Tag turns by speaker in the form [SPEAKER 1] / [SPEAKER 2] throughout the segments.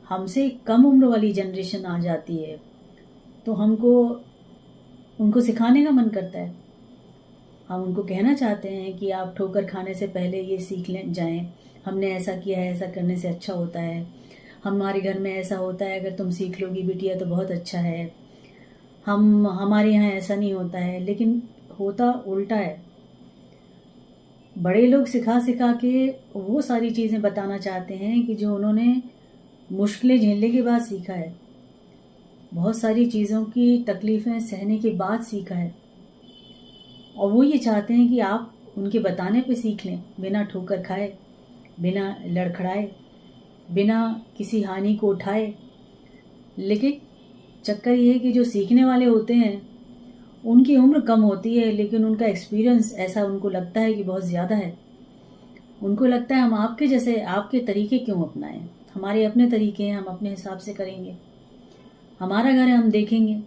[SPEAKER 1] हमसे कम उम्र वाली जनरेशन आ जाती है तो हमको उनको सिखाने का मन करता है। हम उनको कहना चाहते हैं कि आप ठोकर खाने से पहले ये सीख लें जाएं, हमने ऐसा किया है, ऐसा करने से अच्छा होता है, हमारे घर में ऐसा होता है, अगर तुम सीख लोगी बिटिया तो बहुत अच्छा है। हमारे यहाँ ऐसा नहीं होता है, लेकिन होता उल्टा है। बड़े लोग सिखा सिखा के वो सारी चीज़ें बताना चाहते हैं कि जो उन्होंने मुश्किलें झेलने के बाद सीखा है, बहुत सारी चीज़ों की तकलीफ़ें सहने के बाद सीखा है, और वो ये चाहते हैं कि आप उनके बताने पे सीख लें, बिना ठोकर खाए, बिना लड़खड़ाए, बिना किसी हानि को उठाए। लेकिन चक्कर ये है कि जो सीखने वाले होते हैं उनकी उम्र कम होती है, लेकिन उनका एक्सपीरियंस ऐसा उनको लगता है कि बहुत ज़्यादा है। उनको लगता है हम आपके जैसे आपके तरीके क्यों अपनाएं, हमारे अपने तरीके हैं, हम अपने हिसाब से करेंगे, हमारा घर है हम देखेंगे,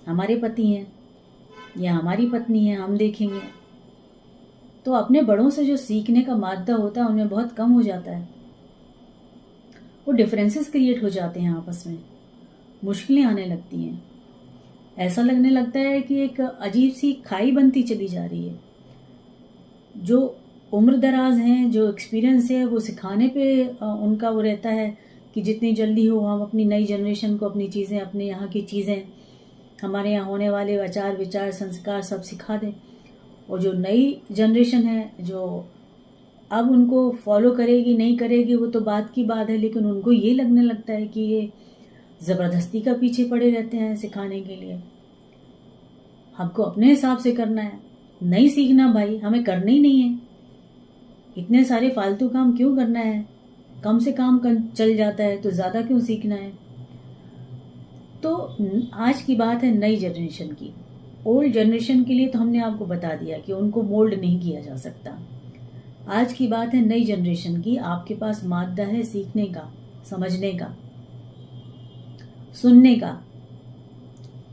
[SPEAKER 1] हमारे पति हैं या हमारी पत्नी है हम देखेंगे। तो अपने बड़ों से जो सीखने का मादा होता है उनमें बहुत कम हो जाता है। वो डिफरेंसेस क्रिएट हो जाते हैं आपस में, मुश्किलें आने लगती हैं। ऐसा लगने लगता है कि एक अजीब सी खाई बनती चली जा रही है। जो उम्र दराज हैं, जो एक्सपीरियंस है, वो सिखाने पे उनका वो रहता है कि जितनी जल्दी हो हम अपनी नई जनरेशन को अपनी चीज़ें, अपने यहाँ की चीज़ें, हमारे यहाँ होने वाले आचार विचार संस्कार सब सिखा दें। और जो नई जनरेशन है जो अब उनको फॉलो करेगी नहीं करेगी वो तो बात की बात है, लेकिन उनको ये लगने लगता है कि ये ज़बरदस्ती का पीछे पड़े रहते हैं सिखाने के लिए। हमको अपने हिसाब से करना है, नहीं सीखना भाई, हमें करना ही नहीं है। इतने सारे फालतू काम क्यों करना है, कम से काम चल जाता है तो ज़्यादा क्यों सीखना है। तो आज की बात है नई जनरेशन की। ओल्ड जनरेशन के लिए तो हमने आपको बता दिया कि उनको मोल्ड नहीं किया जा सकता। आज की बात है नई जनरेशन की। आपके पास मादा है सीखने का, समझने का, सुनने का।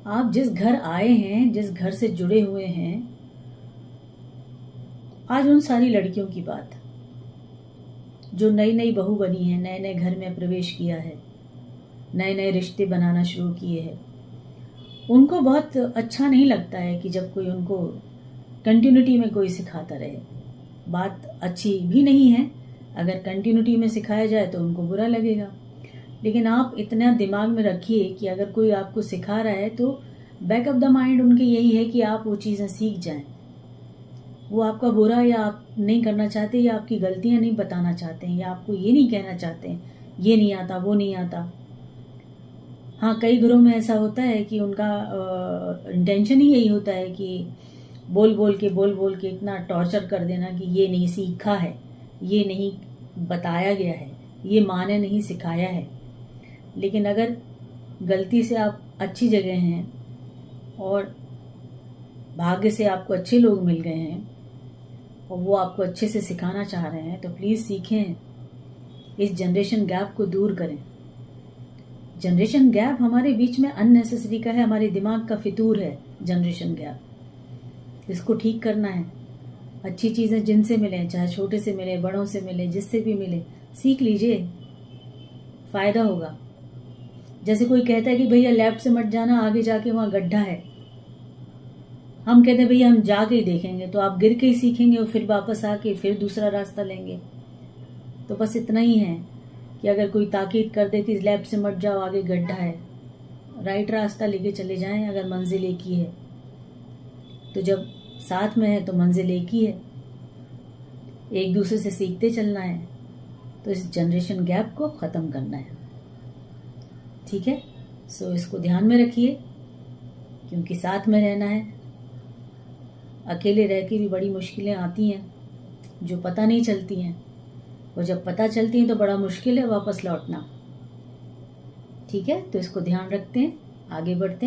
[SPEAKER 1] आप जिस घर आए हैं, जिस घर से जुड़े हुए हैं, आज उन सारी लड़कियों की बात जो नई नई बहू बनी है, नए नए घर में प्रवेश किया है, नए नए रिश्ते बनाना शुरू किए हैं, उनको बहुत अच्छा नहीं लगता है कि जब कोई उनको कंटिन्यूटी में कोई सिखाता रहे। बात अच्छी भी नहीं है, अगर कंटिन्यूटी में सिखाया जाए तो उनको बुरा लगेगा। लेकिन आप इतना दिमाग में रखिए कि अगर कोई आपको सिखा रहा है तो बैक ऑफ द माइंड उनके यही है कि आप वो चीज़ें सीख जाएं। वो आपका बुरा या आप नहीं करना चाहते, या आपकी गलतियां नहीं बताना चाहते हैं, या आपको ये नहीं कहना चाहते हैं ये नहीं आता वो नहीं आता। हाँ, कई घरों में ऐसा होता है कि उनका इंटेंशन ही यही होता है कि बोल बोल के इतना टॉर्चर कर देना कि ये नहीं सीखा है, ये नहीं बताया गया है, ये माँ ने नहीं सिखाया है। लेकिन अगर गलती से आप अच्छी जगह हैं और भाग्य से आपको अच्छे लोग मिल गए हैं और वो आपको अच्छे से सिखाना चाह रहे हैं, तो प्लीज़ सीखें, इस जनरेशन गैप को दूर करें। जनरेशन गैप हमारे बीच में अननेसेसरी का है, हमारे दिमाग का फितूर है जनरेशन गैप। इसको ठीक करना है। अच्छी चीज़ें जिनसे मिलें, चाहे छोटे से मिले, बड़ों से मिले, जिससे भी मिले, सीख लीजिए, फ़ायदा होगा। जैसे कोई कहता है कि भैया लेफ्ट से मत जाना, आगे जाके वहाँ गड्ढा है। हम कहते हैं भैया हम जाके ही देखेंगे, तो आप गिर के ही सीखेंगे और फिर वापस आके फिर दूसरा रास्ता लेंगे। तो बस इतना ही है कि अगर कोई ताकीद कर दे कि लेफ्ट से मत जाओ, आगे गड्ढा है, राइट रास्ता लेके चले जाएं। अगर मंजिल एक ही है तो जब साथ में है तो मंजिल एक ही है, एक दूसरे से सीखते चलना है। तो इस जनरेशन गैप को ख़त्म करना है, ठीक है। सो इसको ध्यान में रखिए, क्योंकि साथ में रहना है। अकेले रह के भी बड़ी मुश्किलें आती हैं जो पता नहीं चलती हैं, और जब पता चलती हैं तो बड़ा मुश्किल है वापस लौटना, ठीक है। तो इसको ध्यान रखते हैं, आगे बढ़ते हैं।